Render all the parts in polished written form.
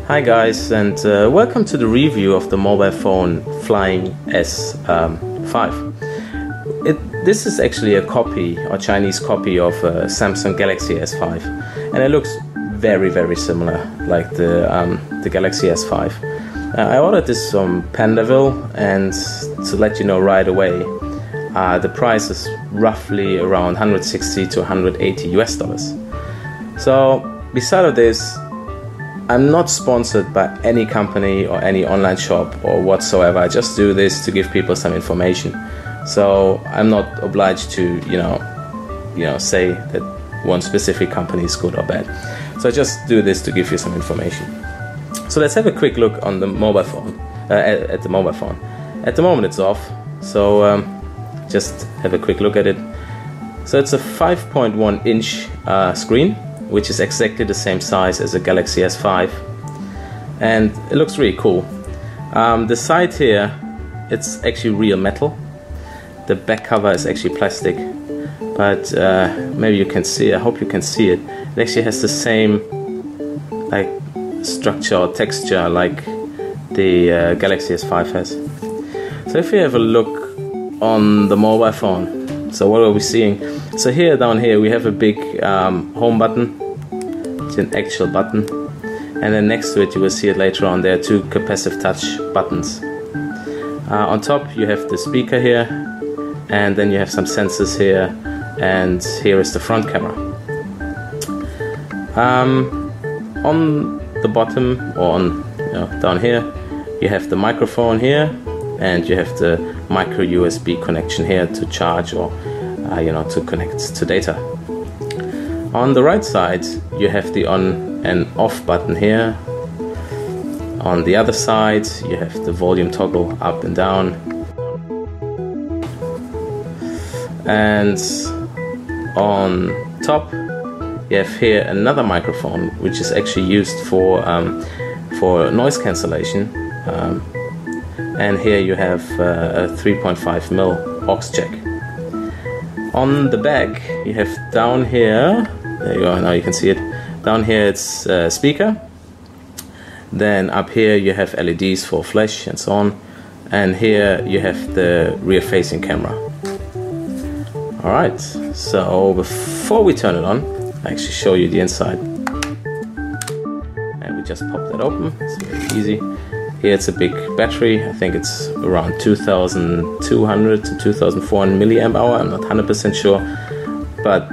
Hi guys, and welcome to the review of the mobile phone Flying S5. This is actually a copy or Chinese copy of Samsung Galaxy S5, and it looks very similar like the Galaxy S5. I ordered this from Pandaville, and to let you know right away, the price is roughly around 160 to 180 US dollars. So beside of this, I'm not sponsored by any company or any online shop or whatsoever. I just do this to give people some information. So I'm not obliged to, say that one specific company is good or bad. So I just do this to give you some information. So let's have a quick look on the mobile phone. At the mobile phone. At the moment it's off. So just have a quick look at it. So it's a 5.1 inch screen, which is exactly the same size as a Galaxy S5, and it looks really cool. The side here, it's actually real metal. The back cover is actually plastic, but maybe you can see, I hope you can see it. It actually has the same like structure or texture like the Galaxy S5 has. So if you have a look on the mobile phone, so what are we seeing? So here, down here, we have a big home button. It's an actual button. And then next to it, you will see it later on, there are two capacitive touch buttons. On top, you have the speaker here, and then you have some sensors here, and here is the front camera. On the bottom, or on down here, you have the microphone here, and you have the micro USB connection here to charge or to connect to data. On the right side, you have the on and off button here. On the other side, you have the volume toggle up and down. And on top, you have here another microphone, which is actually used for noise cancellation. And here you have a 3.5mm aux jack. On the back, you have down here, there you go, now you can see it. Down here it's a speaker. Then up here you have LEDs for flash and so on. And here you have the rear facing camera. Alright, so before we turn it on, I actually show you the inside. And we just pop that open, it's very easy. Here it's a big battery, I think it's around 2200 to 2400 milliamp hour, I'm not 100% sure, but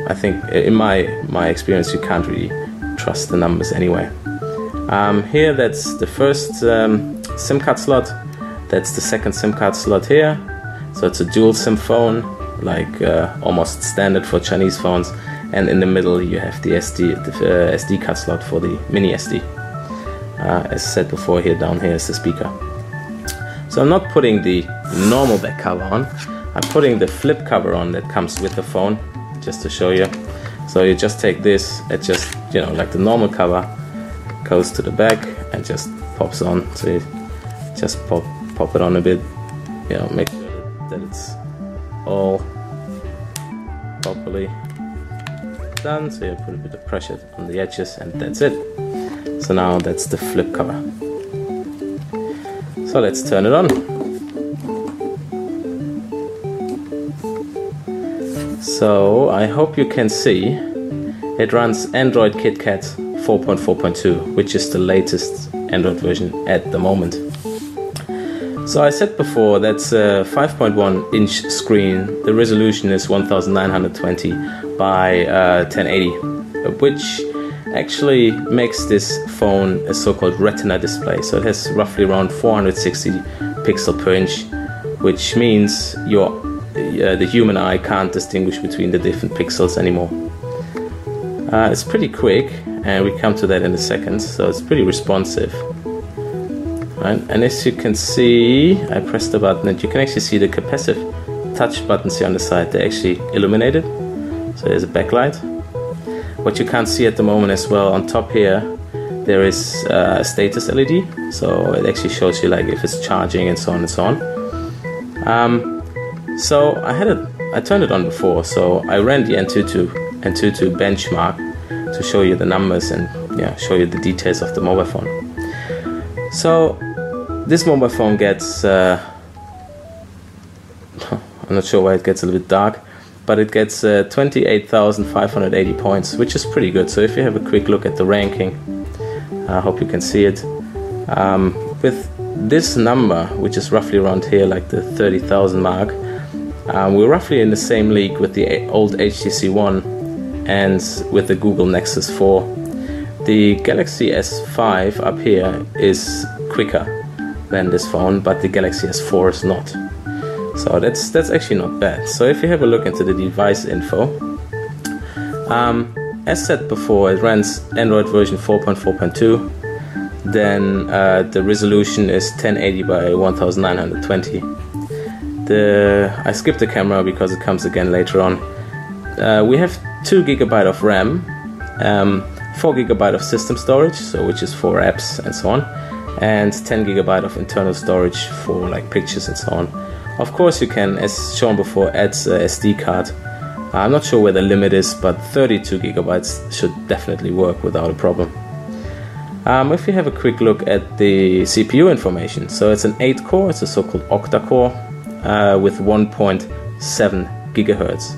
I think in my experience you can't really trust the numbers anyway. Here that's the first SIM card slot, that's the second SIM card slot here, so it's a dual SIM phone, like almost standard for Chinese phones, and in the middle you have the SD card slot for the mini SD. As said before, here down here is the speaker. So I'm not putting the normal back cover on, I'm putting the flip cover on that comes with the phone, just to show you. So you just take this, it just, like the normal cover, goes to the back and just pops on. So you just pop it on a bit, make sure that it's all properly done. So you put a bit of pressure on the edges and that's it. So now that's the flip cover. So let's turn it on. So I hope you can see it runs Android KitKat 4.4.2, which is the latest Android version at the moment. So I said before, that's a 5.1 inch screen. The resolution is 1920 by 1080, which actually makes this phone a so-called retina display. So it has roughly around 460 pixels per inch, which means the human eye can't distinguish between the different pixels anymore. It's pretty quick, and we come to that in a second, so it's pretty responsive. Right? And as you can see, I pressed the button and you can actually see the capacitive touch buttons here on the side. They're actually illuminated, so there's a backlight. What you can't see at the moment as well, on top here, there is a status LED, so it actually shows you like if it's charging and so on and so on. So I turned it on before, so I ran the Antutu benchmark to to show you the numbers and show you the details of the mobile phone. So this mobile phone gets I'm not sure why it gets a little bit dark, but it gets 28,580 points, which is pretty good. So if you have a quick look at the ranking, I hope you can see it. With this number, which is roughly around here, like the 30,000 mark, we're roughly in the same league with the old HTC One and with the Google Nexus 4. The Galaxy S5 up here is quicker than this phone, but the Galaxy S4 is not. So that's actually not bad. So if you have a look into the device info, as said before, it runs Android version 4.4.2. Then the resolution is 1080 by 1920. I skipped the camera because it comes again later on. We have 2 GB of RAM, 4 GB of system storage, so which is for apps and so on, and 10 GB of internal storage for like pictures and so on. Of course, you can, as shown before, add a SD card. I'm not sure where the limit is, but 32 GB should definitely work without a problem. If you have a quick look at the CPU information, so it's an 8-core, it's a so-called Octa core with 1.7 GHz,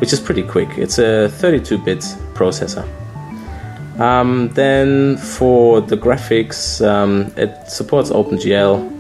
which is pretty quick. It's a 32-bit processor. Then for the graphics, it supports OpenGL.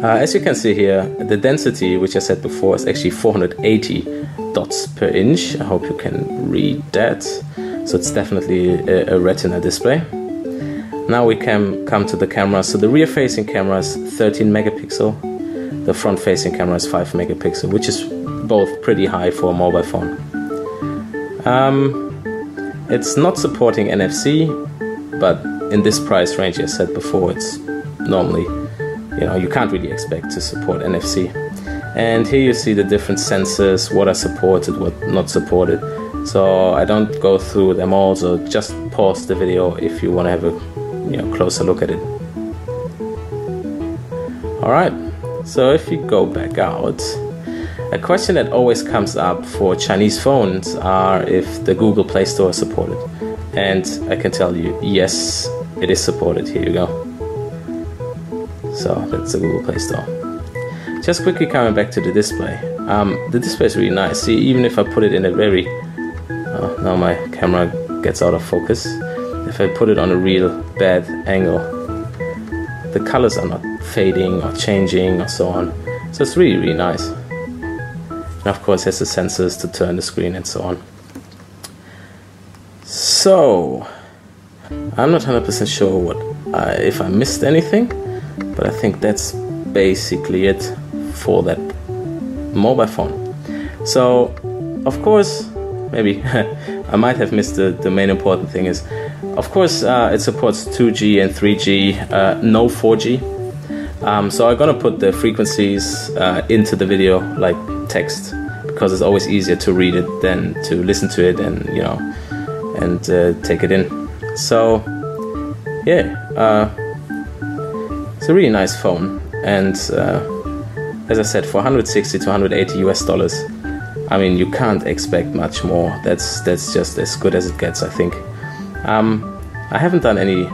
As you can see here, the density, which I said before, is actually 480 dots per inch. I hope you can read that. So it's definitely a Retina display. Now we can come to the camera. So the rear-facing camera is 13 megapixel. The front-facing camera is 5 megapixel, which is both pretty high for a mobile phone. It's not supporting NFC, but in this price range, as I said before, it's normally, you can't really expect to support NFC. And here you see the different sensors, what are supported, what not supported. So I don't go through them all, so just pause the video if you want to have a closer look at it. Alright, so if you go back out, a question that always comes up for Chinese phones are if the Google Play Store is supported. And I can tell you, yes, it is supported. Here you go. So that's the Google Play Store. Just quickly coming back to the display. The display is really nice. See, even if I put it in a very... now my camera gets out of focus. If I put it on a real bad angle, the colors are not fading or changing or so on. So it's really, really nice. And of course, it has the sensors to turn the screen and so on. So, I'm not 100% sure if I missed anything, but I think that's basically it for that mobile phone. So, of course, maybe I might have missed the main important thing is, of course, it supports 2G and 3G, no 4G. So I'm gonna put the frequencies into the video like text, because it's always easier to read it than to listen to it and take it in. So yeah, it's a really nice phone, and as I said, for 160 to 180 US dollars, I mean, you can't expect much more. That's just as good as it gets, I think. I haven't done any.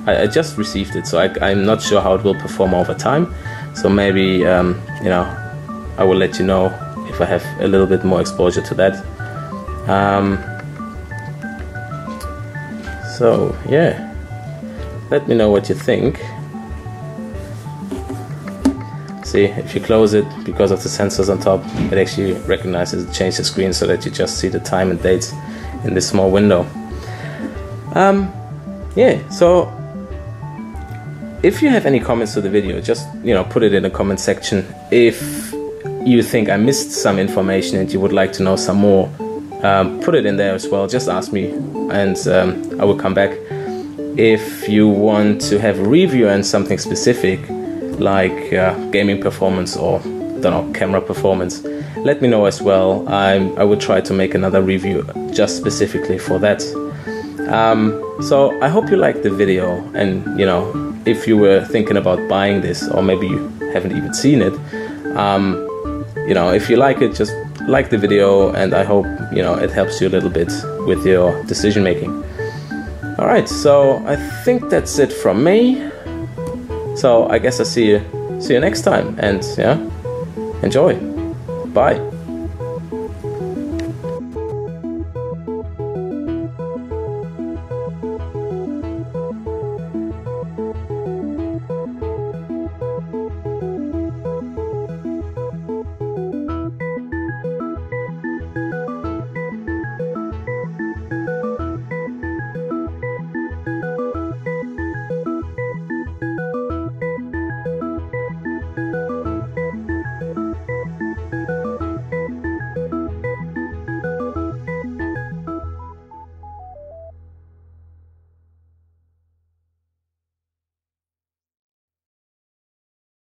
I just received it, so I'm not sure how it will perform over time. So maybe I will let you know if I have a little bit more exposure to that. So yeah, let me know what you think. See, if you close it, because of the sensors on top, it actually recognizes it, changes the screen so that you just see the time and dates in this small window. Yeah, so if you have any comments to the video, just put it in the comment section. If you think I missed some information and you would like to know some more, put it in there as well. Just ask me and I will come back. If you want to have a review on something specific, like gaming performance or camera performance, let me know as well. I will try to make another review just specifically for that. So I hope you liked the video, and if you were thinking about buying this, or maybe you haven't even seen it, if you like it, just like the video, and I hope, you know, it helps you a little bit with your decision making. Alright, so I think that's it from me. So I guess I'll see you next time, and yeah, enjoy. Bye.